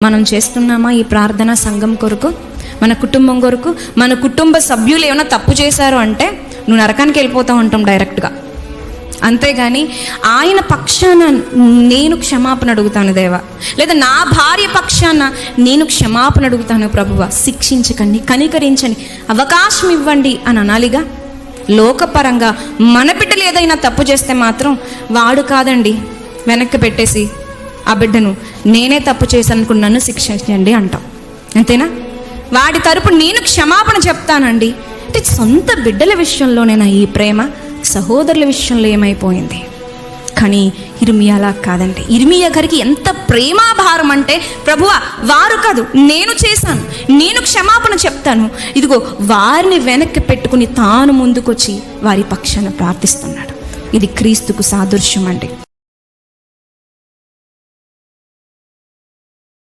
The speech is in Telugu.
మనం చేస్తున్నామా ఈ ప్రార్థన సంఘం కొరకు, మన కుటుంబం కొరకు? మన కుటుంబ సభ్యులు ఏమైనా తప్పు చేశారు అంటే నువ్వు నరకానికి వెళ్ళిపోతూ ఉంటాం డైరెక్ట్గా. అంతేగాని ఆయన పక్షాన నేను క్షమాపణ అడుగుతాను దేవా, లేదా నా భార్య పక్షాన నేను క్షమాపణ అడుగుతాను ప్రభువా, శిక్షించకండి, కనికరించండి, అవకాశం ఇవ్వండి అని అనాలిగా. లోకపరంగా మన బిడ్డలు ఏదైనా తప్పు చేస్తే మాత్రం వాడు కాదండి వెనక్కి పెట్టేసి ఆ బిడ్డను నేనే తప్పు చేశాను అనుకుని నన్ను శిక్షించండి అంటాం. అంతేనా? వాడి తరపు నేను క్షమాపణ చెప్తానండి అంటే సొంత బిడ్డల విషయంలోనేనా ఈ ప్రేమ? సహోదరుల విషయంలో ఏమైపోయింది? కానీ ఇర్మియా అలా కాదండి. ఇర్మియా గారికి ఎంత ప్రేమాభారం అంటే, ప్రభువా వారు కాదు నేను చేశాను, నేను క్షమాపణ చెప్తాను, ఇదిగో వారిని వెనక్కి పెట్టుకుని తాను ముందుకొచ్చి వారి పక్షాన ప్రార్థిస్తున్నాడు. ఇది క్రీస్తుకు సాదృశ్యం అండి.